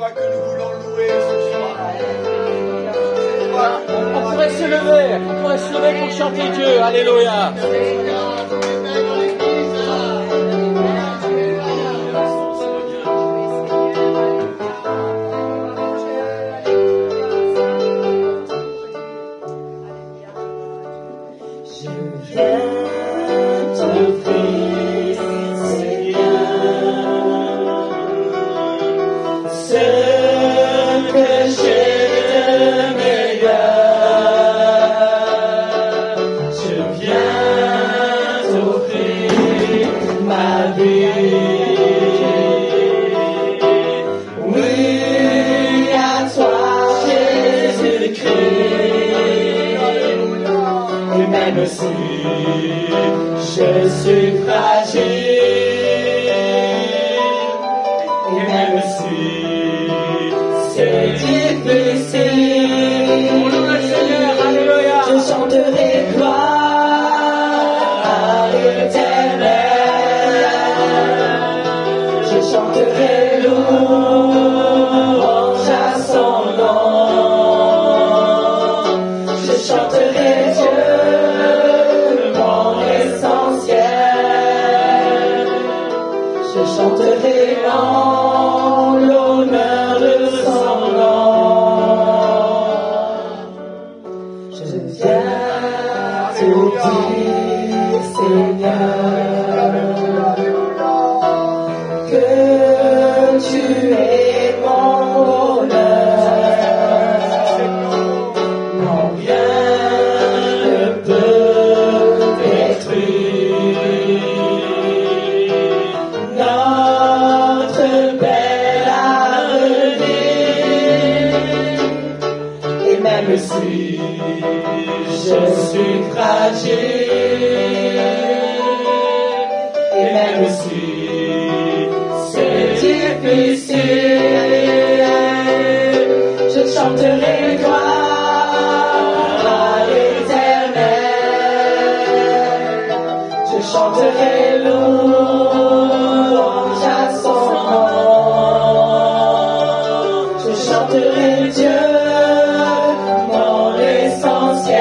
toi que nous voulons louer ce soir. On pourrait se lever pour chanter Dieu. Alléluia. Je suis fragile, et même si c'est difficile, je chanterai gloire à l'Éternel, je chanterai louange à son nom, je chanterai Dieu. Je chanterai en l'honneur de son nom. Je viens te dire, Seigneur, que tu es mon honneur. Non, rien ne peut détruire notre bel avenir. Et même si je suis fragile, et même si c'est difficile, je chanterai gloire à l'Éternel, je chanterai louange à son nom, je chanterai Dieu, mon essentiel,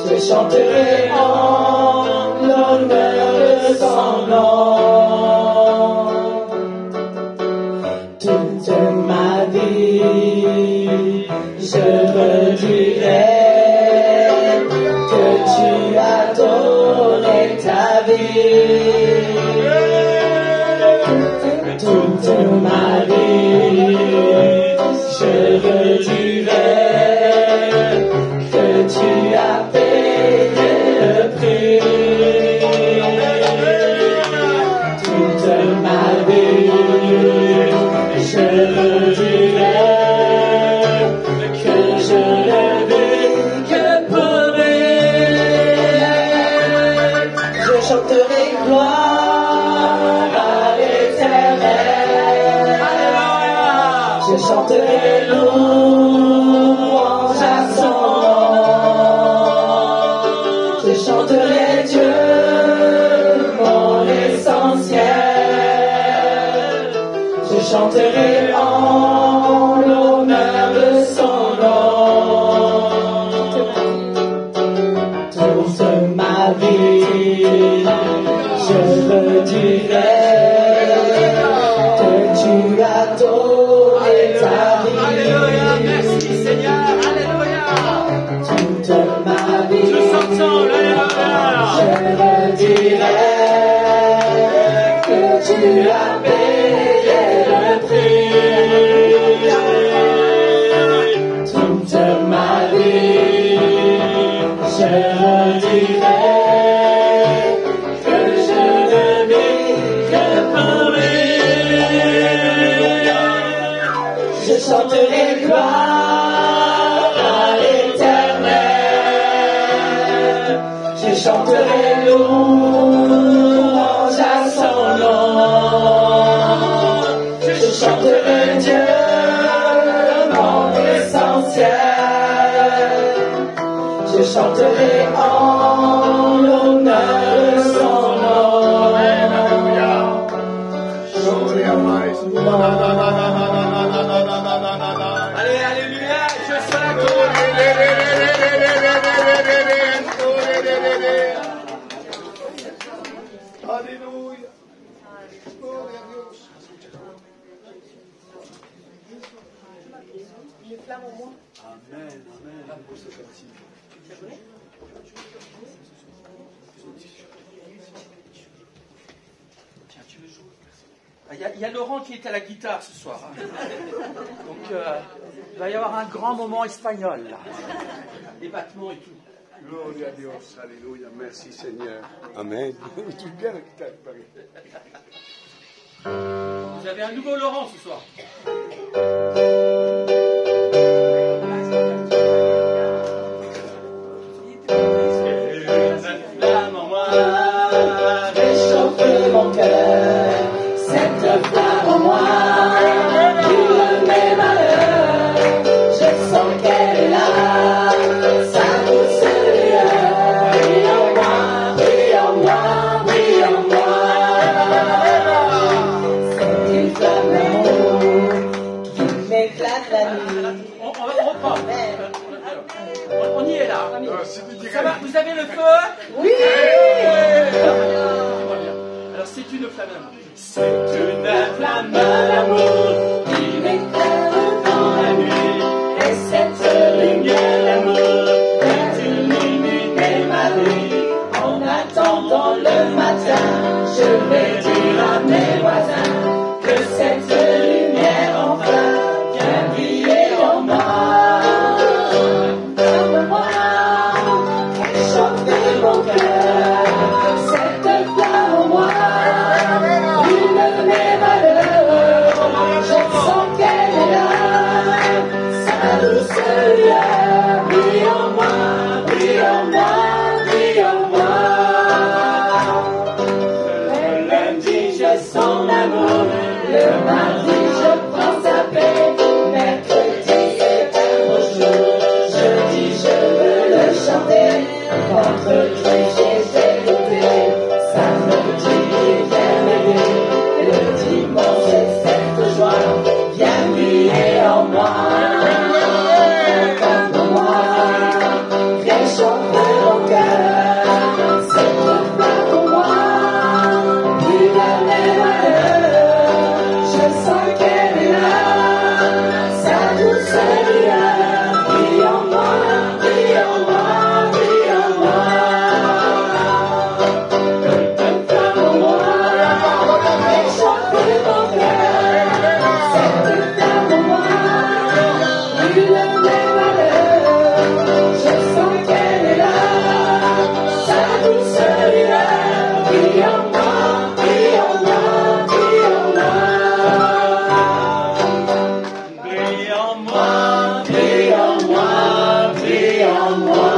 je chanterai en l'honneur de son nom. Toute ma vie, je redirai que tu as donné ta vie. Toute ma vie, je redirai que tu as payé le prix. Toute ma vie, je redirai que je ne vis que pour lui. Je chanterai gloire à l'Éternel, je chanterai louange à son nom, je chanterai Dieu, mon essentiel, je chanterai en l'honneur de son nom. Toute ma vie, je redirai que tu as donné ta vie. Alléluia, merci Seigneur, alléluia. Toute ma vie, Je s'entends, alléluia. je redirai que tu as payé le prix. Toute ma vie, je redirai que je ne vis que pour lui. Je chanterai gloire à l'Éternel, je chanterai louange à son nom, je chanterai Dieu, mon essentiel, je chanterai en l'honneur de son nom. Alléluia. Mon Alléluia. Gloria a Dios. Les flammes au moins. Amen, amen. Tiens, tu veux jouer? Il y a Laurent qui est à la guitare ce soir. Hein. Donc, il va y avoir un grand moment espagnol, là. Les battements et tout. Gloria a Dios. Alléluia. Merci Seigneur. Amen. Tu bien la guitare, Paris. Vous avez un nouveau Laurent ce soir. Réchauffe mon cœur, cette flamme en moi, brûle mes malheurs, je sens qu'elle est là, sa douce lueur, brille en moi, brille en moi, brille en moi. C'est une flamme d'amour qui m'éclate la nuit. On reprend. On y est là. Ça va, vous avez le feu? Oui! Alors c'est une flamme d'amour. C'est une flamme d'amour qui m'éclaire dans la nuit. Et cette lumière d'amour est illuminer ma vie. En attendant le matin, je vais dire à mes voisins que cette lumière enfin vient briller en moi. Comme-moi, réchauffer mon cœur, cette flamme en moi. Mes malheurs, je sens qu'elle est là, sa douce lueur, brille en moi, brille en moi, brille en moi. Le lundi, je sens l'amour, le mardi, je prends sa paix, mercredi, c'est un beau jour, jeudi, je veux le chanter, vendredi, j'ai goûté, samedi, viens m'aider. Le dimanche, cette joie vient briller en moi, comme moi, réchauffe mon cœur, cette flamme en moi, brûle mes malheurs, je sens qu'elle est là, sa douce lueur, brille en moi, brille en moi, brille en moi. Une flamme en moi. Réchauffe mon cœur, cette flamme en moi, brûle mes malheurs, je sens qu'elle est là, sa douce lueur, brille en moi, brille en moi, brille en moi. Brille en moi, brille en moi, brille en moi.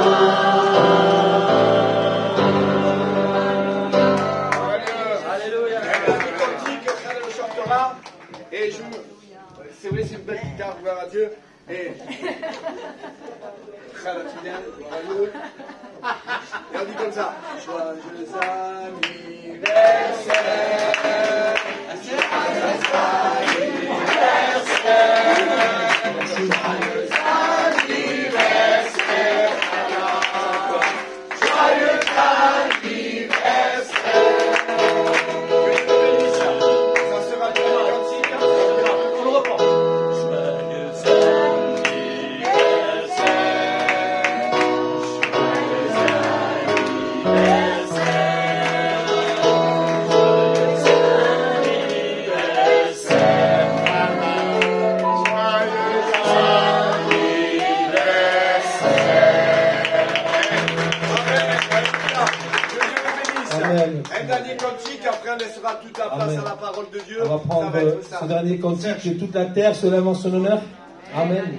Alléluia. Le chantera. Et je c'est vrai, c'est une belle guitare, gloire à Dieu. Et on dit comme ça. Joyeux anniversaire. Joyeux anniversaire. Joyeux anniversaire. Ça sera le cantique. On le reprend. Un dernier cantique, après on laissera toute la place Amen. à la parole de Dieu. On va prendre Ça va être ça. ce dernier cantique que toute la terre se lève en son honneur. Amen.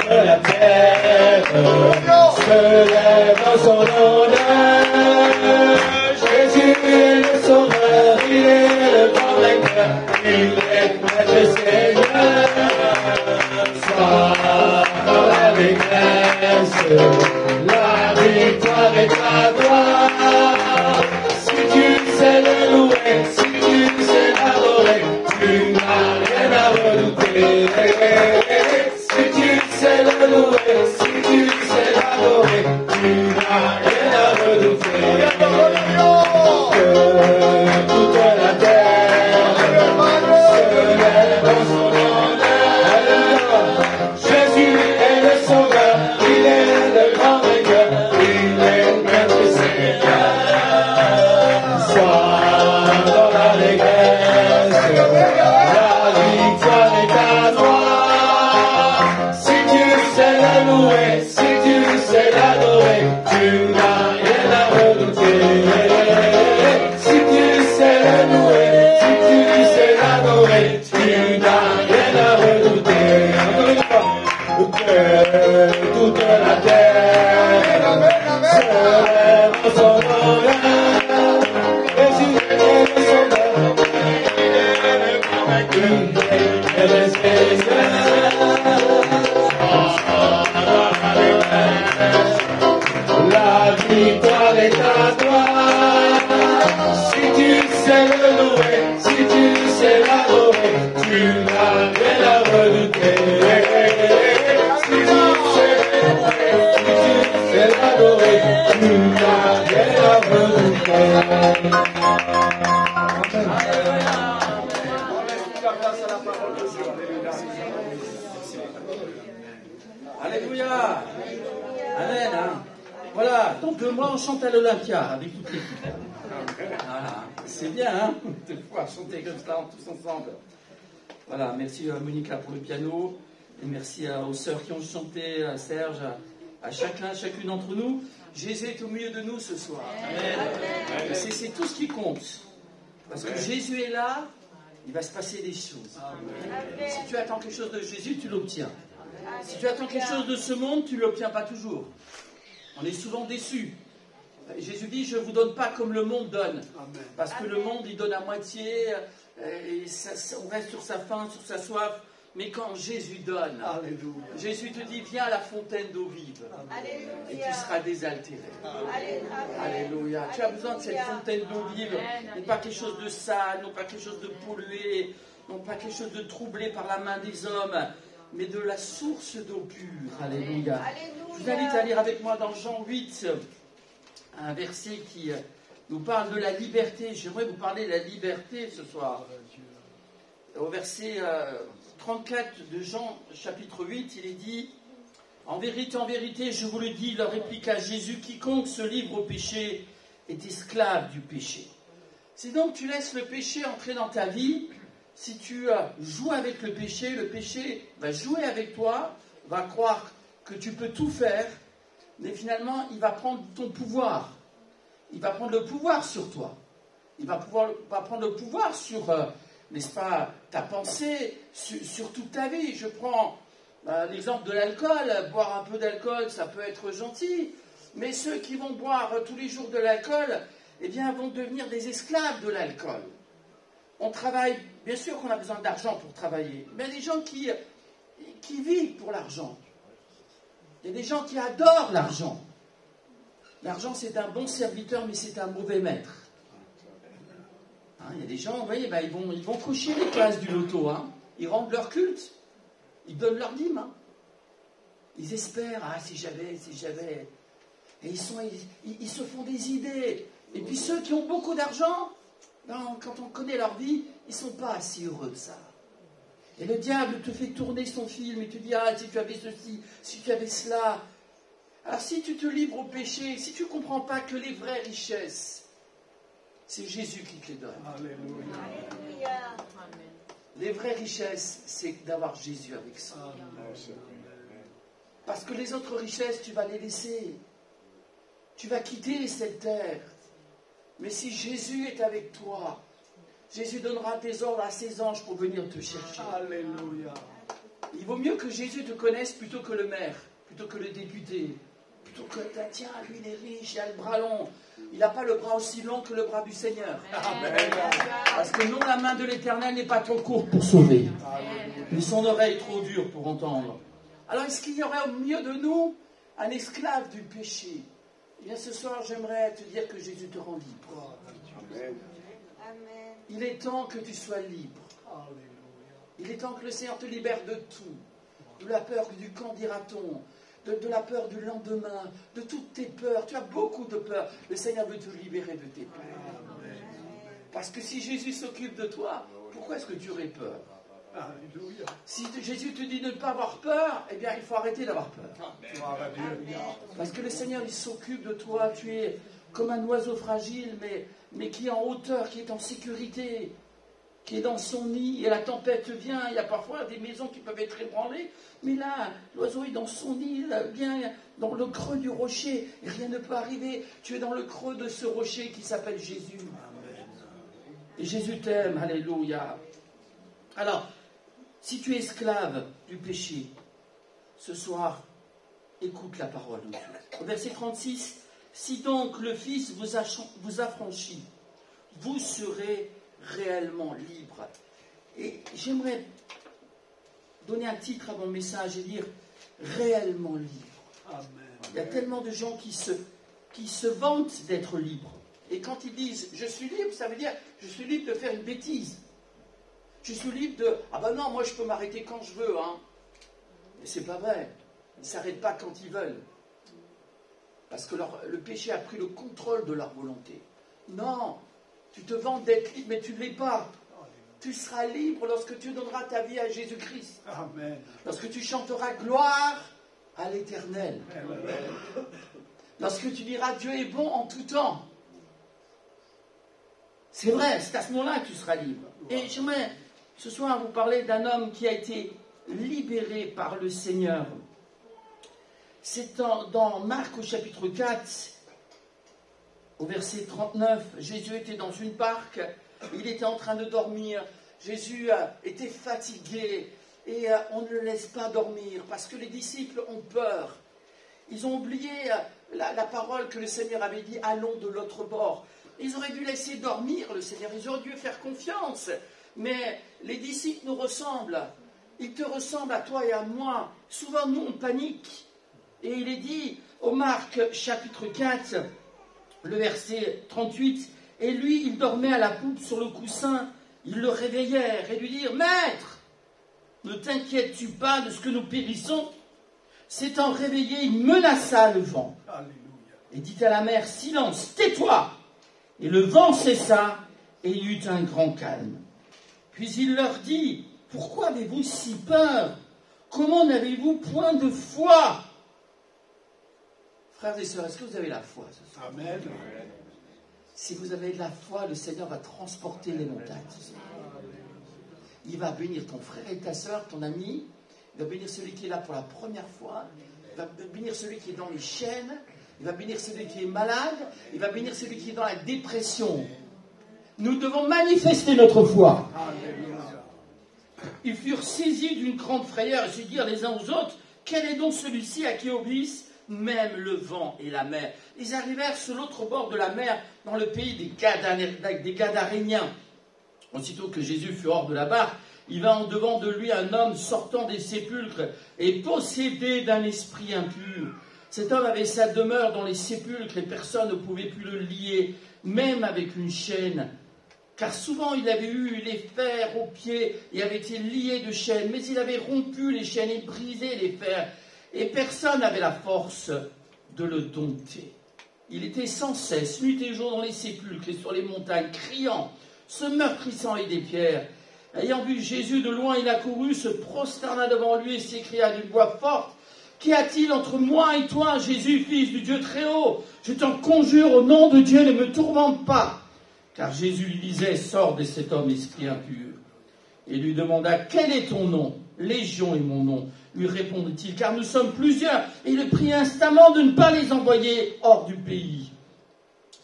La terre se lève en son honneur. Jésus est il est maître Seigneur. Sois dans l'allégresse, la victoire est à toi. Si tu sais le louer, si tu sais l'adorer, tu n'as rien à redouter. Si tu sais le louer, si tu sais l'adorer, tu n'as rien à redouter. Que toute la terre se lève en son honneur. Jésus est le sauveur, il est le grand vainqueur, il est maître Seigneur. Sois dans l'allégresse, la victoire est à toi. Si tu sais la louer, si tu sais l'adorer, tu n'as rien à redouter. Si tu sais la louer, si tu sais l'adorer, tu n'as rien à redouter. Que toute la terre se lève en son honneur. Jésus est le sauveur, il est le grand vainqueur, il est le Seigneur. La victoire est à toi. Si tu sais le louer, si tu sais l'adorer, tu n'as rien à redouter. Si tu sais l'adorer, tu n'as rien à redouter. On laisse toute la place à la parole de Dieu. Alléluia. Alléluia. Amen. Hein. Voilà, donc moi on chante à l'Olympia avec toute l'équipe. Voilà, c'est bien hein, de pouvoir chanter comme ça tous ensemble. Voilà, merci à Monica pour le piano, et merci aux sœurs qui ont chanté, à Serge, à chacune d'entre nous. Jésus est au milieu de nous ce soir. Amen. C'est tout ce qui compte. Parce que Jésus est là, il va se passer des choses. Amen. Si tu attends quelque chose de Jésus, tu l'obtiens. Si tu attends quelque chose de ce monde, tu ne l'obtiens pas toujours. On est souvent déçus. Jésus dit, je ne vous donne pas comme le monde donne. Parce que le monde, il donne à moitié, et on reste sur sa faim, sur sa soif. Mais quand Jésus donne, Alléluia. Jésus te dit, viens à la fontaine d'eau vive. Alléluia. Et tu seras désaltéré. Alléluia. Alléluia. Tu as besoin de cette fontaine d'eau vive. Non pas quelque chose de sale, non pas quelque chose de pollué, non pas quelque chose de troublé par la main des hommes, mais de la source d'eau pure. Alléluia. Je vous invite à lire avec moi dans Jean 8, un verset qui nous parle de la liberté. J'aimerais vous parler de la liberté ce soir. Au verset 34 de Jean, chapitre 8, il est dit « En vérité, je vous le dis, leur répliqua Jésus, quiconque se livre au péché est esclave du péché. » Si donc tu laisses le péché entrer dans ta vie, si tu joues avec le péché va jouer avec toi, va croire que tu peux tout faire, mais finalement, il va prendre ton pouvoir. Il va prendre le pouvoir sur toi. Il va prendre le pouvoir sur, n'est-ce pas, ta pensée, sur toute ta vie. Je prends l'exemple de l'alcool. Boire un peu d'alcool, ça peut être gentil. Mais ceux qui vont boire tous les jours de l'alcool, eh bien, vont devenir des esclaves de l'alcool. On travaille, bien sûr qu'on a besoin d'argent pour travailler, mais il y a des gens qui vivent pour l'argent. Il y a des gens qui adorent l'argent. L'argent, c'est un bon serviteur, mais c'est un mauvais maître. Hein, il y a des gens, vous voyez, ils vont cocher les cases du loto. Hein. Ils rendent leur culte. Ils donnent leur dîme. Hein. Ils espèrent, si j'avais. Et ils se font des idées. Et puis ceux qui ont beaucoup d'argent, quand on connaît leur vie, ils ne sont pas si heureux que ça. Et le diable te fait tourner son film et te dit, si tu avais ceci, si tu avais cela. Alors si tu te livres au péché, si tu ne comprends pas que les vraies richesses, c'est Jésus qui te les donne. Alléluia. Les vraies richesses, c'est d'avoir Jésus avec soi. Parce que les autres richesses, tu vas les laisser. Tu vas quitter cette terre. Mais si Jésus est avec toi, Jésus donnera tes ordres à ses anges pour venir te chercher. Alléluia. Il vaut mieux que Jésus te connaisse plutôt que le maire, plutôt que le député, Plutôt que, tiens, lui il est riche, il a le bras long. Il n'a pas le bras aussi long que le bras du Seigneur. Parce que non, la main de l'Éternel n'est pas trop courte pour sauver. Mais son oreille est trop dure pour entendre. Alors, est-ce qu'il y aurait au milieu de nous un esclave du péché? Eh bien, ce soir, j'aimerais te dire que Jésus te rend libre. Amen. Il est temps que tu sois libre. Il est temps que le Seigneur te libère de tout. De la peur du quand dira-t-on, de la peur du lendemain, de toutes tes peurs. Tu as beaucoup de peurs. Le Seigneur veut te libérer de tes peurs. Parce que si Jésus s'occupe de toi, pourquoi est-ce que tu aurais peur? Si Jésus te dit de ne pas avoir peur, eh bien, il faut arrêter d'avoir peur. Parce que le Seigneur, il s'occupe de toi. Tu es comme un oiseau fragile, mais qui est en hauteur, qui est en sécurité, qui est dans son nid. Et la tempête vient. Il y a parfois des maisons qui peuvent être ébranlées. Mais là, l'oiseau est dans son nid, bien dans le creux du rocher. Et rien ne peut arriver. Tu es dans le creux de ce rocher qui s'appelle Jésus. Et Jésus t'aime. Alléluia. Alors, si tu es esclave du péché, ce soir, écoute la parole de Dieu. Au verset 36, si donc le Fils vous affranchit, vous serez réellement libre. Et j'aimerais donner un titre à mon message et dire réellement libre. Amen. Il y a tellement de gens qui se vantent d'être libres. Et quand ils disent je suis libre, ça veut dire je suis libre de faire une bêtise. Je suis libre de... Ah ben non, moi je peux m'arrêter quand je veux. Hein. Mais c'est pas vrai. Ils ne s'arrêtent pas quand ils veulent. Parce que le péché a pris le contrôle de leur volonté. Non, tu te vantes d'être libre, mais tu ne l'es pas. Tu seras libre lorsque tu donneras ta vie à Jésus-Christ. Amen. Lorsque tu chanteras gloire à l'Éternel. Lorsque tu diras Dieu est bon en tout temps. C'est vrai, c'est à ce moment-là que tu seras libre. Et j'aimerais ce soir vous parler d'un homme qui a été libéré par le Seigneur. C'est dans Marc au chapitre 4, au verset 39, Jésus était dans une barque, il était en train de dormir, Jésus était fatigué et on ne le laisse pas dormir parce que les disciples ont peur. Ils ont oublié la parole que le Seigneur avait dit, allons de l'autre bord. Ils auraient dû laisser dormir le Seigneur, ils auraient dû faire confiance. Mais les disciples nous ressemblent. Ils te ressemblent à toi et à moi. Souvent, nous, on panique. Et il est dit au Marc chapitre 4, le verset 38, « Et lui, il dormait à la poupe sur le coussin. Ils le réveillèrent et lui dirent, « Maître, ne t'inquiètes-tu pas de ce que nous périssons ?» S'étant réveillé, il menaça le vent. Et dit à la mer, « Silence, tais-toi !» Et le vent cessa et il y eut un grand calme. Puis il leur dit, « Pourquoi avez-vous si peur? Comment n'avez-vous point de foi ?» Frères et sœurs, est-ce que vous avez la foi ce soir? Amen. Si vous avez de la foi, le Seigneur va transporter les montagnes. Il va bénir ton frère et ta sœur, ton ami. Il va bénir celui qui est là pour la première fois. Il va bénir celui qui est dans les chaînes. Il va bénir celui qui est malade. Il va bénir celui qui est dans la dépression. Nous devons manifester notre foi. Ils furent saisis d'une grande frayeur et se dirent les uns aux autres, quel est donc celui-ci à qui obéissent même le vent et la mer? Ils arrivèrent sur l'autre bord de la mer, dans le pays des Gadaréniens. Aussitôt que Jésus fut hors de la barque, il vint en devant de lui un homme sortant des sépulcres et possédé d'un esprit impur. Cet homme avait sa demeure dans les sépulcres et personne ne pouvait plus le lier, même avec une chaîne. Car souvent il avait eu les fers aux pieds et avait été lié de chaînes, mais il avait rompu les chaînes et brisé les fers, et personne n'avait la force de le dompter. Il était sans cesse, nuit et jour dans les sépulcres et sur les montagnes, criant, se meurtrissant avec des pierres. Ayant vu Jésus de loin, il accourut, se prosterna devant lui et s'écria d'une voix forte, « Qu'y a-t-il entre moi et toi, Jésus, fils du Dieu très haut? Je t'en conjure, au nom de Dieu, ne me tourmente pas. » Car Jésus lui disait, « Sors de cet homme, esprit impur. » Et lui demanda, « Quel est ton nom? Légion est mon nom. » Lui répondit-il, « Car nous sommes plusieurs. » Et il prit instamment de ne pas les envoyer hors du pays.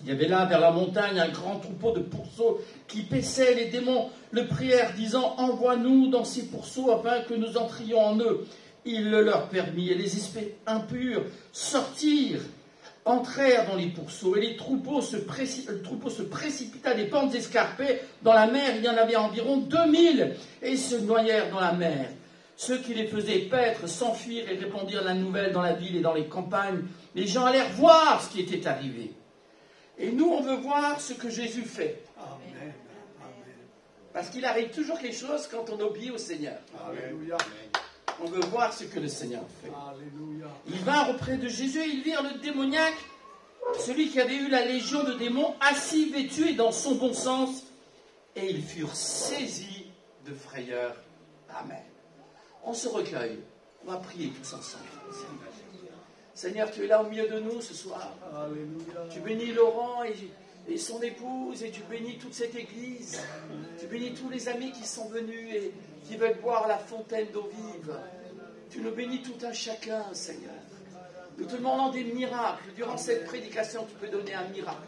Il y avait là, vers la montagne, un grand troupeau de pourceaux qui paissaient. Les démons le prièrent, disant, « Envoie-nous dans ces pourceaux afin que nous entrions en eux. » Il le leur permit, et les esprits impurs sortirent, entrèrent dans les pourceaux, et le troupeau se précipita des pentes escarpées dans la mer. Il y en avait environ 2000, et ils se noyèrent dans la mer. Ceux qui les faisaient paître s'enfuirent et répandirent la nouvelle dans la ville et dans les campagnes. Les gens allèrent voir ce qui était arrivé. Et nous, on veut voir ce que Jésus fait. Amen. Parce qu'il arrive toujours quelque chose quand on obéit au Seigneur. Alléluia. On veut voir ce que le Seigneur fait. Alléluia. Ils vinrent auprès de Jésus et ils virent le démoniaque, celui qui avait eu la légion de démons, assis, vêtu et dans son bon sens. Et ils furent saisis de frayeur. Amen. On se recueille. On va prier tous ensemble. Seigneur, tu es là au milieu de nous ce soir. Alléluia. Tu bénis Laurent et son épouse, et tu bénis toute cette église. Tu bénis tous les amis qui sont venus et qui veulent boire la fontaine d'eau vive. Tu nous bénis tout un chacun, Seigneur. Nous te demandons des miracles. Durant cette prédication, tu peux donner un miracle.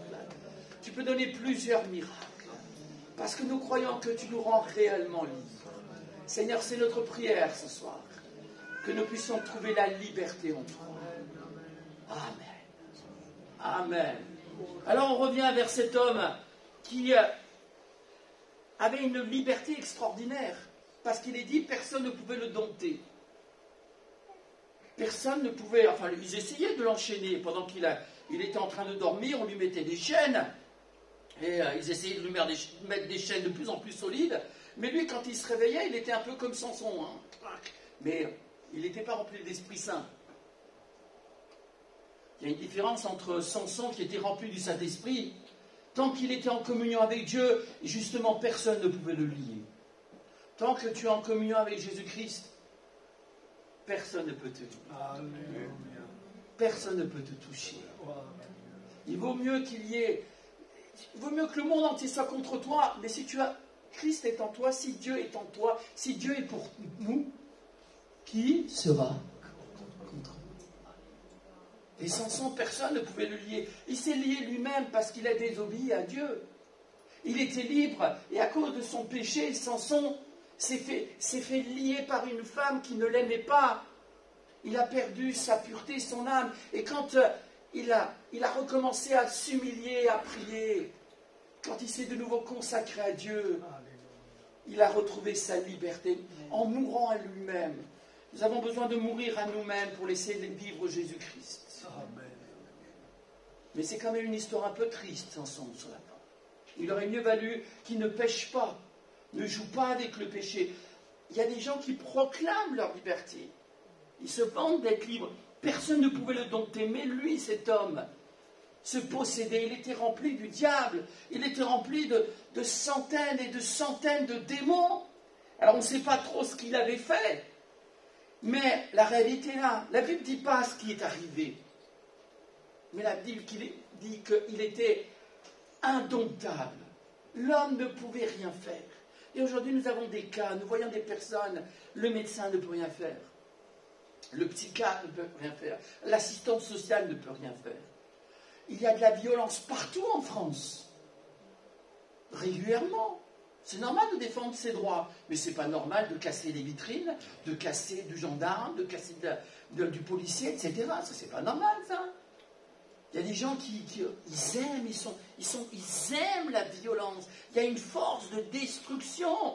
Tu peux donner plusieurs miracles. Parce que nous croyons que tu nous rends réellement libres. Seigneur, c'est notre prière ce soir. Que nous puissions trouver la liberté en toi. Amen. Amen. Alors on revient vers cet homme qui avait une liberté extraordinaire. Parce qu'il est dit, personne ne pouvait le dompter. Personne ne pouvait... Enfin, ils essayaient de l'enchaîner. Pendant qu'il était en train de dormir, on lui mettait des chaînes. Et ils essayaient de lui mettre des chaînes de plus en plus solides. Mais lui, quand il se réveillait, il était un peu comme Samson. Hein. Mais il n'était pas rempli d'Esprit Saint. Il y a une différence entre Samson qui était rempli du Saint-Esprit. Tant qu'il était en communion avec Dieu, justement, personne ne pouvait le lier. Tant que tu es en communion avec Jésus-Christ, personne ne peut te lier. Personne ne peut te toucher. Il vaut mieux il vaut mieux que le monde entier soit contre toi, mais si Christ est en toi, si Dieu est en toi, si Dieu est pour nous, qui sera contre nous? Et Samson, personne ne pouvait le lier. Il s'est lié lui-même parce qu'il a désobéi à Dieu. Il était libre, et à cause de son péché, Samson s'est fait lier par une femme qui ne l'aimait pas. Il a perdu sa pureté, son âme. Et quand il a recommencé à s'humilier, à prier, quand il s'est de nouveau consacré à Dieu, il a retrouvé sa liberté en mourant à lui-même. Nous avons besoin de mourir à nous-mêmes pour laisser vivre Jésus-Christ. Mais c'est quand même une histoire un peu triste, Samson, sur la fin. Il aurait mieux valu qu'il ne pêche pas, ne joue pas avec le péché. Il y a des gens qui proclament leur liberté. Ils se vantent d'être libres. Personne ne pouvait le dompter, mais lui, cet homme, se possédait. Il était rempli du diable. Il était rempli de centaines et de centaines de démons. Alors on ne sait pas trop ce qu'il avait fait. Mais la réalité est là. La Bible ne dit pas ce qui est arrivé. Mais la Bible dit qu'il était indomptable. L'homme ne pouvait rien faire. Et aujourd'hui, nous avons des cas, nous voyons des personnes, le médecin ne peut rien faire. Le psychiatre ne peut rien faire. L'assistante sociale ne peut rien faire. Il y a de la violence partout en France. Régulièrement. C'est normal de défendre ses droits, mais c'est pas normal de casser les vitrines, de casser du gendarme, de casser du policier, etc. Ça, c'est pas normal, ça. Il y a des gens qui ils aiment la violence. Il y a une force de destruction.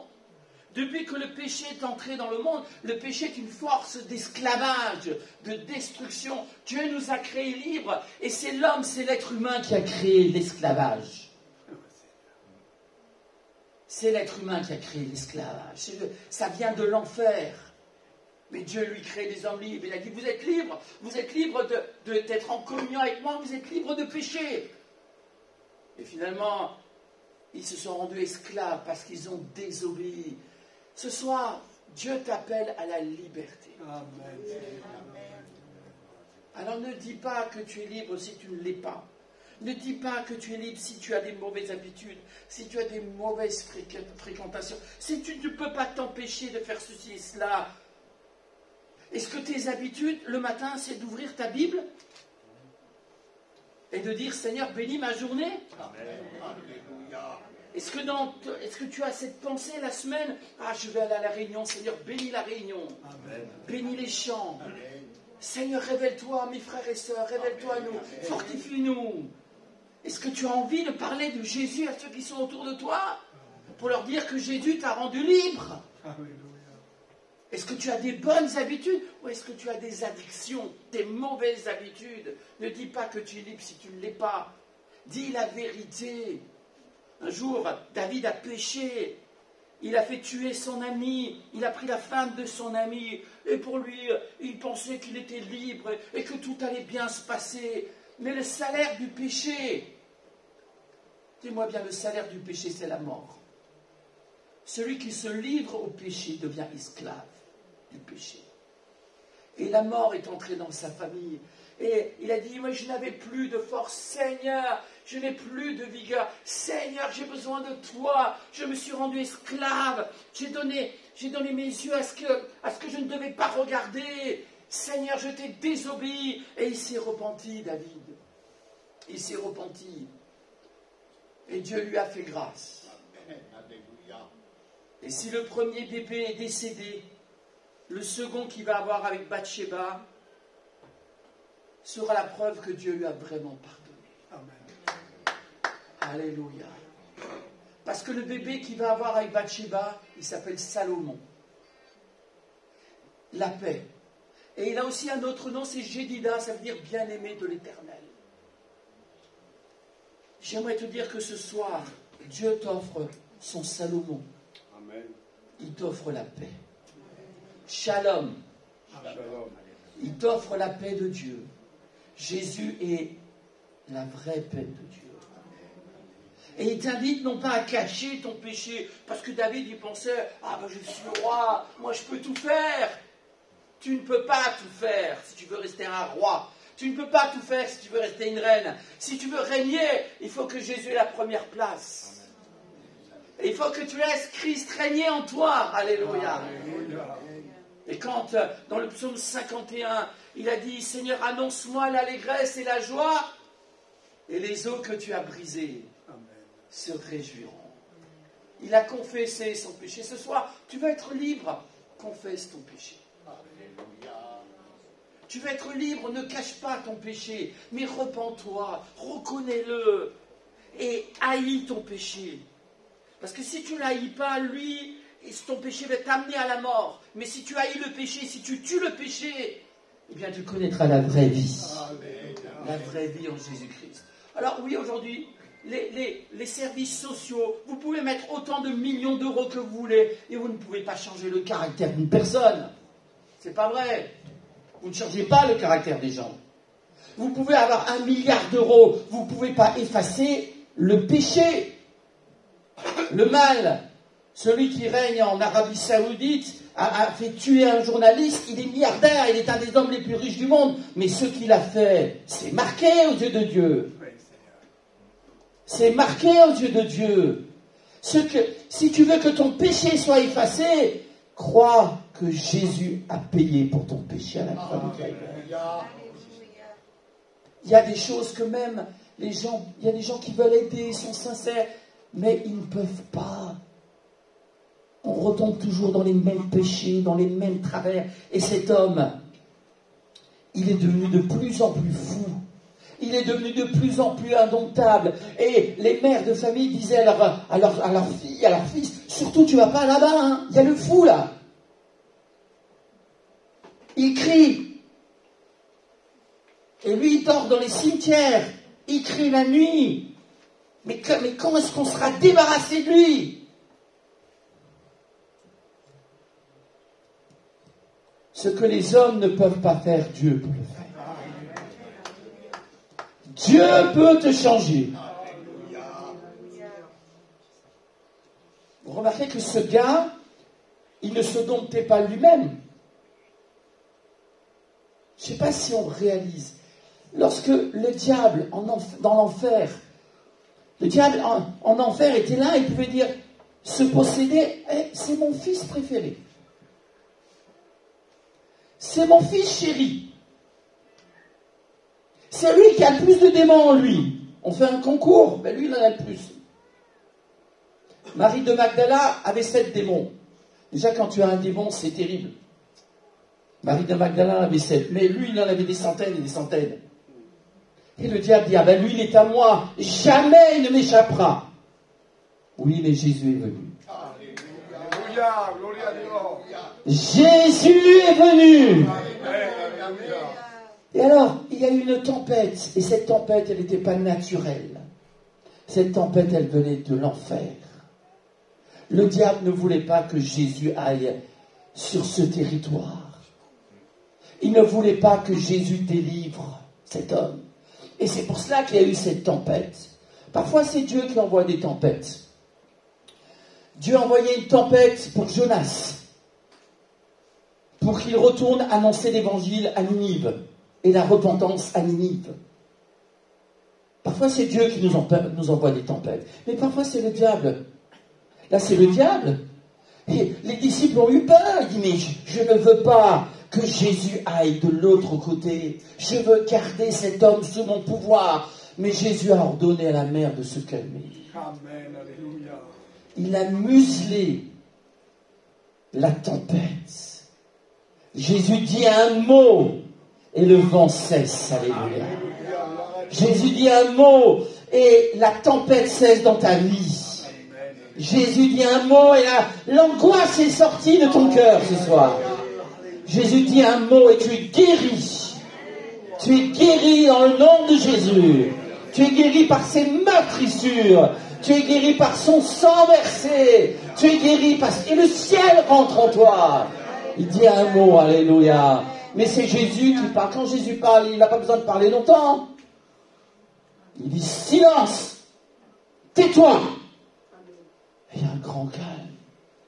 Depuis que le péché est entré dans le monde, le péché est une force d'esclavage, de destruction. Dieu nous a créés libres, et c'est l'homme, c'est l'être humain qui a créé l'esclavage. C'est l'être humain qui a créé l'esclavage. Ça vient de l'enfer. Mais Dieu lui crée des hommes libres. Il a dit, vous êtes libres d'être en communion avec moi, vous êtes libres de pécher. Et finalement, ils se sont rendus esclaves parce qu'ils ont désobéi. Ce soir, Dieu t'appelle à la liberté. Amen. Alors ne dis pas que tu es libre si tu ne l'es pas. Ne dis pas que tu es libre si tu as des mauvaises habitudes, si tu as des mauvaises fréquentations, si tu ne peux pas t'empêcher de faire ceci et cela. Est-ce que tes habitudes, le matin, c'est d'ouvrir ta Bible et de dire, Seigneur, bénis ma journée? Amen. Est-ce que tu as cette pensée la semaine? Ah, je vais aller à la réunion, Seigneur, bénis la réunion. Amen. Bénis les chants. Amen. Seigneur, révèle-toi à mes frères et sœurs, révèle-toi à nous, fortifie-nous. Est-ce que tu as envie de parler de Jésus à ceux qui sont autour de toi? Pour leur dire que Jésus t'a rendu libre? Est-ce que tu as des bonnes habitudes ou est-ce que tu as des addictions, des mauvaises habitudes? Ne dis pas que tu es libre si tu ne l'es pas. Dis la vérité. Un jour, David a péché. Il a fait tuer son ami. Il a pris la femme de son ami. Et pour lui, il pensait qu'il était libre et que tout allait bien se passer. Mais le salaire du péché, dis-moi bien, le salaire du péché, c'est la mort. Celui qui se livre au péché devient esclave du péché. Et la mort est entrée dans sa famille. Et il a dit, moi je n'avais plus de force, Seigneur, je n'ai plus de vigueur. Seigneur, j'ai besoin de toi. Je me suis rendu esclave. J'ai donné mes yeux à ce que je ne devais pas regarder. Seigneur, je t'ai désobéi. Et il s'est repenti, David. Il s'est repenti. Et Dieu lui a fait grâce. Et si le premier bébé est décédé, le second qu'il va avoir avec Bathsheba sera la preuve que Dieu lui a vraiment pardonné. Amen. Alléluia. Parce que le bébé qu'il va avoir avec Bathsheba, il s'appelle Salomon. La paix. Et il a aussi un autre nom, c'est Jédida, ça veut dire bien-aimé de l'Éternel. J'aimerais te dire que ce soir, Dieu t'offre son Salomon. Amen. Il t'offre la paix. Shalom. Shalom. Il t'offre la paix de Dieu. Jésus est la vraie paix de Dieu. Et il t'invite non pas à cacher ton péché, parce que David il pensait, ah ben je suis roi, moi je peux tout faire. Tu ne peux pas tout faire si tu veux rester un roi. Tu ne peux pas tout faire si tu veux rester une reine. Si tu veux régner, il faut que Jésus ait la première place. Et il faut que tu laisses Christ régner en toi. Alléluia. Et quand, dans le psaume 51, il a dit, Seigneur, annonce-moi l'allégresse et la joie, et les eaux que tu as brisées se réjouiront. Il a confessé son péché. Ce soir, tu veux être libre, confesse ton péché. Tu veux être libre, ne cache pas ton péché, mais repens-toi, reconnais-le et haïs ton péché. Parce que si tu ne l'haïs pas, lui, ton péché va t'amener à la mort. Mais si tu haïs le péché, si tu tues le péché, eh bien tu connaîtras la vraie vie. La vraie vie en Jésus-Christ. Alors oui, aujourd'hui, les services sociaux, vous pouvez mettre autant de millions d'euros que vous voulez et vous ne pouvez pas changer le caractère d'une personne. C'est pas vrai. Vous ne changez pas le caractère des gens. Vous pouvez avoir 1 milliard d'euros, vous ne pouvez pas effacer le péché, le mal. Celui qui règne en Arabie Saoudite a fait tuer un journaliste, il est milliardaire, il est un des hommes les plus riches du monde, mais ce qu'il a fait, c'est marqué aux yeux de Dieu. C'est marqué aux yeux de Dieu. Si tu veux que ton péché soit effacé, crois que Jésus a payé pour ton péché à la croix du Calvaire. Il y a des choses que même il y a des gens qui veulent aider, ils sont sincères, mais ils ne peuvent pas. On retombe toujours dans les mêmes péchés, dans les mêmes travers. Et cet homme, il est devenu de plus en plus fou. Il est devenu de plus en plus indomptable. Et les mères de famille disaient à leur fille, à leur fils, surtout tu vas pas là-bas, hein. Il y a le fou là. Il crie. Et lui, il dort dans les cimetières. Il crie la nuit. Mais quand est-ce qu'on sera débarrassé de lui? Ce que les hommes ne peuvent pas faire, Dieu peut le faire. Dieu peut te changer. Vous remarquez que ce gars, il ne se domptait pas lui-même. Je ne sais pas si on réalise. Lorsque le diable, dans l'enfer, le diable en enfer était là, il pouvait dire, se posséder, c'est mon fils préféré. C'est mon fils chéri. C'est lui qui a le plus de démons en lui. On fait un concours, ben lui il en a le plus. Marie de Magdala avait 7 démons. Déjà, quand tu as un démon, c'est terrible. Marie de Magdala en avait 7. Mais lui, il en avait des centaines et des centaines. Et le diable dit, ah ben lui, il est à moi. Jamais il ne m'échappera. Oui, mais Jésus est venu. Alléluia, gloria a Dieu. Jésus est venu. Et alors, il y a eu une tempête. Et cette tempête, elle n'était pas naturelle. Cette tempête, elle venait de l'enfer. Le diable ne voulait pas que Jésus aille sur ce territoire. Il ne voulait pas que Jésus délivre cet homme. Et c'est pour cela qu'il y a eu cette tempête. Parfois, c'est Dieu qui envoie des tempêtes. Dieu a envoyé une tempête pour Jonas, pour qu'il retourne annoncer l'évangile à Ninive et la repentance à Ninive. Parfois, c'est Dieu qui nous envoie des tempêtes. Mais parfois, c'est le diable. Là, c'est le diable. Et les disciples ont eu peur. Ils disent, mais je ne veux pas que Jésus aille de l'autre côté. Je veux garder cet homme sous mon pouvoir. Mais Jésus a ordonné à la mer de se calmer. Amen, alléluia. Il a muselé la tempête. Jésus dit un mot et le vent cesse. Alléluia. Jésus dit un mot et la tempête cesse dans ta vie. Jésus dit un mot et l'angoisse est sortie de ton cœur ce soir. Jésus dit un mot et tu es guéri. Tu es guéri dans le nom de Jésus. Tu es guéri par ses meurtrissures. Tu es guéri par son sang versé. Tu es guéri parce que le ciel rentre en toi. Il dit un mot, alléluia. Mais c'est Jésus qui parle. Quand Jésus parle, il n'a pas besoin de parler longtemps. Il dit silence. Tais-toi. Et il y a un grand calme.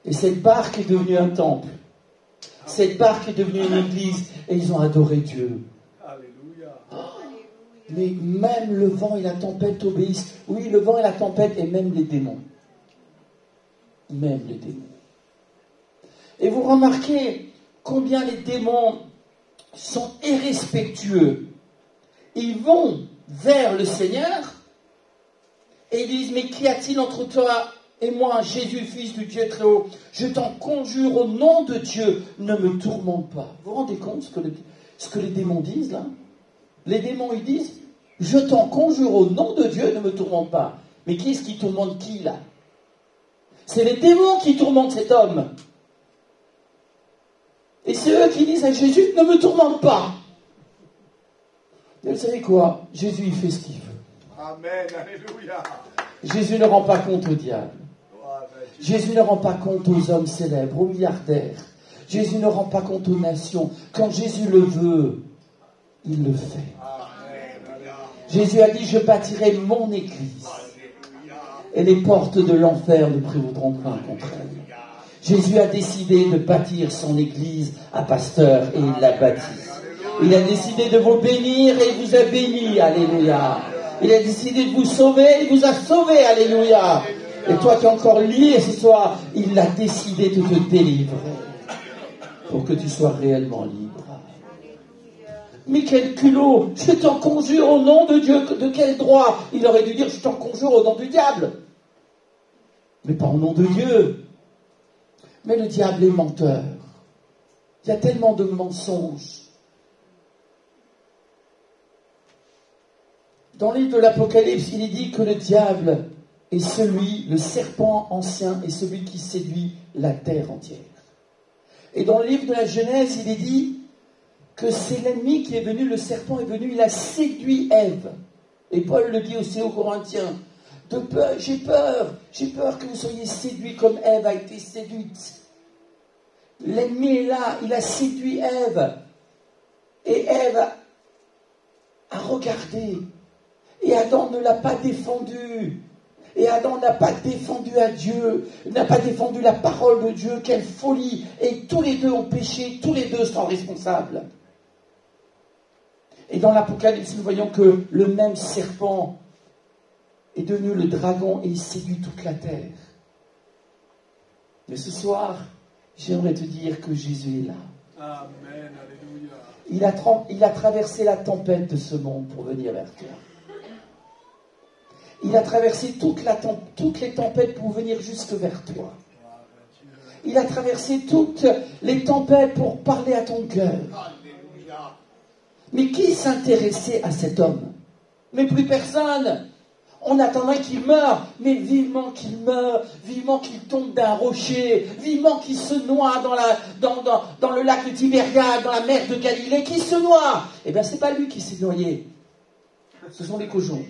Et cette barque est devenue un temple. Cette barque est devenue une église. Et ils ont adoré Dieu. Alléluia. Mais même le vent et la tempête obéissent. Oui, le vent et la tempête et même les démons. Même les démons. Et vous remarquez combien les démons sont irrespectueux. Ils vont vers le Seigneur et ils disent, mais qu'y a-t-il entre toi et moi, Jésus, fils du Dieu très haut? Je t'en conjure au nom de Dieu, ne me tourmente pas. Vous vous rendez compte ce que les démons disent là? Les démons, ils disent, je t'en conjure au nom de Dieu, ne me tourmente pas. Mais qui est-ce qui tourmente qui là? C'est les démons qui tourmentent cet homme. Et c'est eux qui disent à Jésus, ne me tourmente pas. Mais vous savez quoi? Jésus, il fait ce qu'il veut. Amen, alléluia. Jésus ne rend pas compte au diable. Jésus ne rend pas compte aux hommes célèbres, aux milliardaires. Jésus ne rend pas compte aux nations. Quand Jésus le veut, il le fait. Jésus a dit, je bâtirai mon église. Et les portes de l'enfer ne prévaudront point contre elle. Jésus a décidé de bâtir son église à Pasteur et il l'a bâtie. Il a décidé de vous bénir et il vous a béni. Alléluia. Il a décidé de vous sauver et il vous a sauvé. Alléluia. Et toi qui es encore lié ce soir, il a décidé de te délivrer pour que tu sois réellement libre. Mais quel culot! Je t'en conjure au nom de Dieu. De quel droit? Il aurait dû dire, je t'en conjure au nom du diable. Mais pas au nom de Dieu. Mais le diable est menteur. Il y a tellement de mensonges. Dans le livre de l'Apocalypse, il est dit que le diable est le serpent ancien, est celui qui séduit la terre entière. Et dans le livre de la Genèse, il est dit que c'est l'ennemi qui est venu, le serpent est venu, il a séduit Ève. Et Paul le dit aussi aux Corinthiens, j'ai peur que vous soyez séduits comme Ève a été séduite. L'ennemi est là, il a séduit Ève. Et Ève a regardé. Et Adam ne l'a pas défendu. Et Adam n'a pas défendu à Dieu, n'a pas défendu la parole de Dieu. Quelle folie! Et tous les deux ont péché, tous les deux sont responsables. Et dans l'Apocalypse, nous voyons que le même serpent est devenu le dragon et il séduit toute la terre. Mais ce soir, j'aimerais te dire que Jésus est là. Amen, alléluia. Il a traversé la tempête de ce monde pour venir vers toi. Il a traversé toutes les tempêtes pour venir jusque vers toi. Il a traversé toutes les tempêtes pour parler à ton cœur. Mais qui s'intéressait à cet homme? Mais plus personne. On attendait qu'il meure, mais vivement qu'il meure, vivement qu'il tombe d'un rocher, vivement qu'il se noie dans le lac de Tibériade, dans la mer de Galilée, qu'il se noie. Eh bien, c'est pas lui qui s'est noyé. Ce sont les cochons.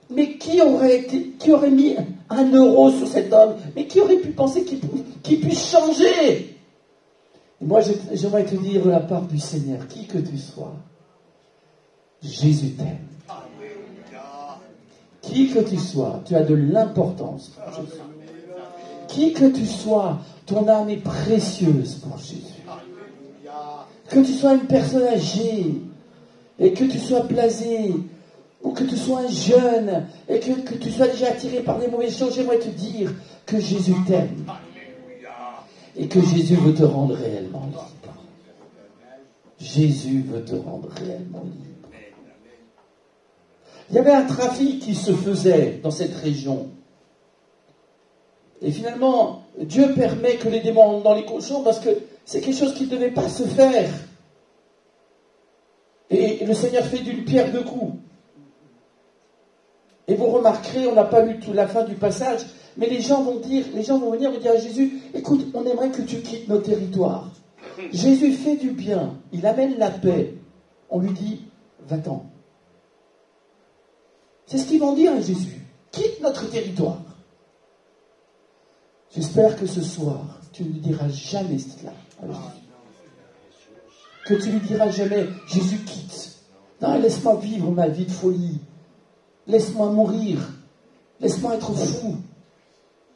Mais qui aurait mis 1 euro sur cet homme? Mais qui aurait pu penser qu'il puisse changer? Et moi, j'aimerais te dire de la part du Seigneur, qui que tu sois, Jésus t'aime. Qui que tu sois, tu as de l'importance pour Jésus. Qui que tu sois, ton âme est précieuse pour Jésus. Que tu sois une personne âgée, et que tu sois blasé, ou que tu sois un jeune, et que tu sois déjà attiré par des mauvaises choses, j'aimerais te dire que Jésus t'aime. Et que Jésus veut te rendre réellement libre. Jésus veut te rendre réellement libre. Il y avait un trafic qui se faisait dans cette région. Et finalement, Dieu permet que les démons entrent dans les cochons parce que c'est quelque chose qui ne devait pas se faire. Et le Seigneur fait d'une pierre deux coups. Et vous remarquerez, on n'a pas lu toute la fin du passage, mais les gens vont venir dire à Jésus, écoute, on aimerait que tu quittes nos territoires. Jésus fait du bien, il amène la paix. On lui dit, va-t'en. C'est ce qu'ils vont dire à Jésus. Quitte notre territoire. J'espère que ce soir, tu ne lui diras jamais cela à Jésus. Que tu lui diras jamais, Jésus quitte. Non, laisse-moi vivre ma vie de folie. Laisse-moi mourir. Laisse-moi être fou.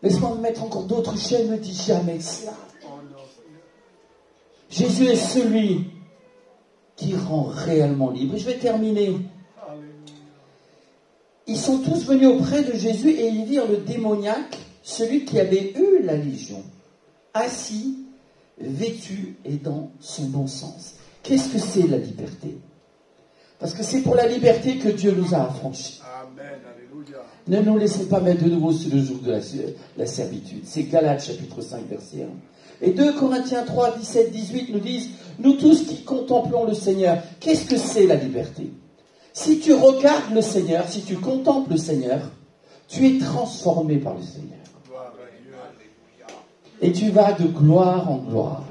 Laisse-moi me mettre encore d'autres chaînes. Ne dis jamais cela. Jésus est celui qui rend réellement libre. Et je vais terminer. Ils sont tous venus auprès de Jésus et ils virent le démoniaque, celui qui avait eu la légion, assis, vêtu et dans son bon sens. Qu'est-ce que c'est la liberté? Parce que c'est pour la liberté que Dieu nous a affranchis. Amen, alléluia. Ne nous laissons pas mettre de nouveau sur le joug de la servitude. C'est Galates chapitre 5 verset 1. Et 2 Corinthiens 3, 17, 18 nous disent, nous tous qui contemplons le Seigneur, qu'est-ce que c'est la liberté? Si tu regardes le Seigneur, si tu contemples le Seigneur, tu es transformé par le Seigneur. Et tu vas de gloire en gloire.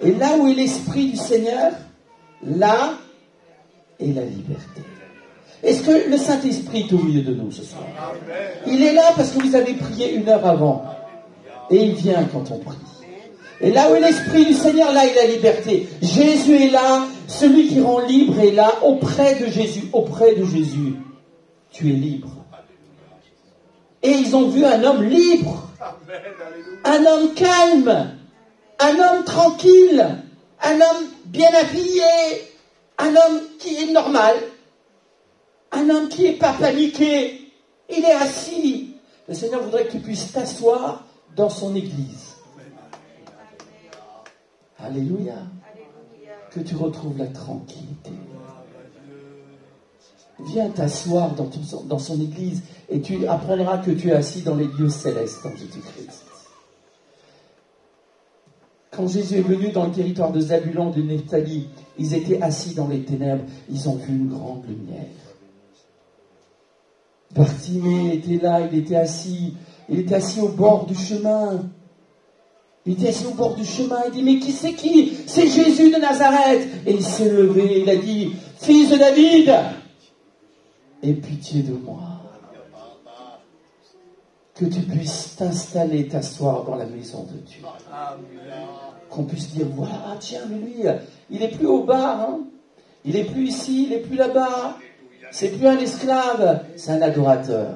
Et là où est l'Esprit du Seigneur, là est la liberté. Est-ce que le Saint-Esprit est au milieu de nous ce soir? Il est là parce que vous avez prié 1 heure avant. Et il vient quand on prie. Et là où est l'Esprit du Seigneur, là est la liberté. Jésus est là, celui qui rend libre est là, auprès de Jésus. Auprès de Jésus, tu es libre. Et ils ont vu un homme libre, un homme calme, un homme tranquille, un homme bien habillé, un homme qui est normal, un homme qui n'est pas paniqué. Il est assis. Le Seigneur voudrait que tu puisses t'asseoir dans son église. Alléluia. Que tu retrouves la tranquillité. Viens t'asseoir dans son église et tu apprendras que tu es assis dans les lieux célestes en Jésus-Christ. Quand Jésus est venu dans le territoire de Zabulon, de Nephtali, ils étaient assis dans les ténèbres. Ils ont vu une grande lumière. Bartimée était là, il était assis au bord du chemin. Il était assis au bord du chemin, il dit, mais qui c'est qui? C'est Jésus de Nazareth. Et il s'est levé, il a dit, fils de David, aie pitié de moi. Que tu puisses t'installer, t'asseoir dans la maison de Dieu. Qu'on puisse dire, voilà, tiens, mais lui, il est plus au bar, hein. Il est plus ici, il est plus là-bas. C'est plus un esclave, c'est un adorateur.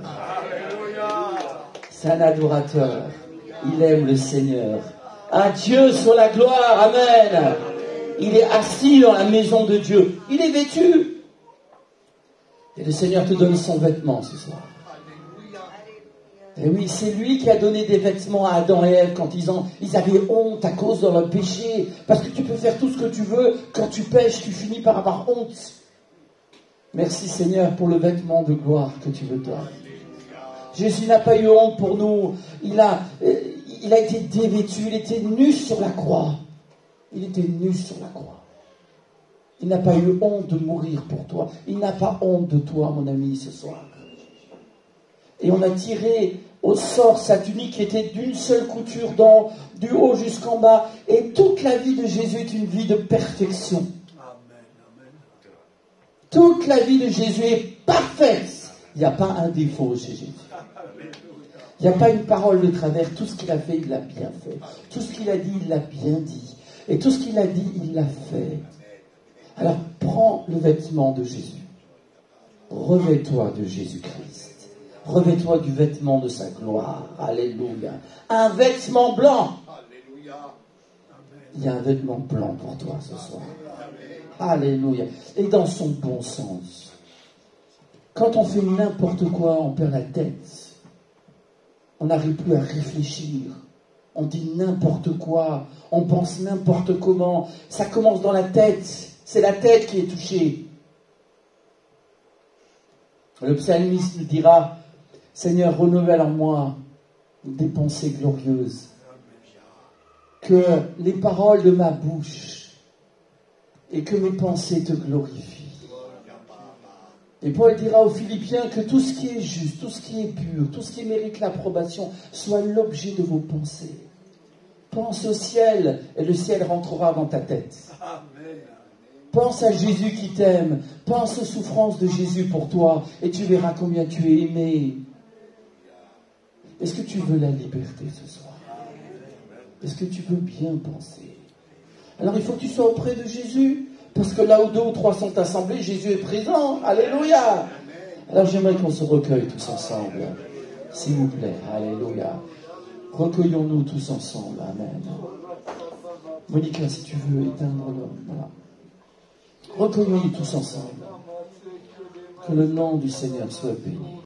C'est un adorateur. Il aime le Seigneur. À Dieu soit la gloire, amen. Il est assis dans la maison de Dieu. Il est vêtu. Et le Seigneur te donne son vêtement ce soir. Et oui, c'est lui qui a donné des vêtements à Adam et Ève quand ils avaient honte à cause de leur péché. Parce que tu peux faire tout ce que tu veux. Quand tu pêches, tu finis par avoir honte. Merci Seigneur pour le vêtement de gloire que tu veux donner. Jésus n'a pas eu honte pour nous. Il a été dévêtu, il était nu sur la croix. Il était nu sur la croix. Il n'a pas eu honte de mourir pour toi. Il n'a pas honte de toi, mon ami, ce soir. Et on a tiré au sort sa tunique qui était d'une seule couture, du haut jusqu'en bas. Et toute la vie de Jésus est une vie de perfection. Toute la vie de Jésus est parfaite. Il n'y a pas un défaut chez Jésus. Il n'y a pas une parole de travers. Tout ce qu'il a fait, il l'a bien fait. Tout ce qu'il a dit, il l'a bien dit. Et tout ce qu'il a dit, il l'a fait. Alors, prends le vêtement de Jésus. Revêt-toi de Jésus-Christ. Revêt-toi du vêtement de sa gloire. Alléluia. Un vêtement blanc. Il y a un vêtement blanc pour toi ce soir. Alléluia. Et dans son bon sens. Quand on fait n'importe quoi, on perd la tête. On n'arrive plus à réfléchir. On dit n'importe quoi. On pense n'importe comment. Ça commence dans la tête. C'est la tête qui est touchée. Le psalmiste nous dira, Seigneur, renouvelle en moi des pensées glorieuses. Que les paroles de ma bouche et que mes pensées te glorifient. Et Paul dira aux Philippiens que tout ce qui est juste, tout ce qui est pur, tout ce qui mérite l'approbation soit l'objet de vos pensées. Pense au ciel et le ciel rentrera dans ta tête. Pense à Jésus qui t'aime. Pense aux souffrances de Jésus pour toi et tu verras combien tu es aimé. Est-ce que tu veux la liberté ce soir? Est-ce que tu veux bien penser? Alors il faut que tu sois auprès de Jésus, parce que là où 2 ou 3 sont assemblés, Jésus est présent. Alléluia. Alors j'aimerais qu'on se recueille tous ensemble, s'il vous plaît. Alléluia. Recueillons-nous tous ensemble. Amen. Monica, si tu veux éteindre le... Voilà. Recueillons-nous tous ensemble. Que le nom du Seigneur soit béni.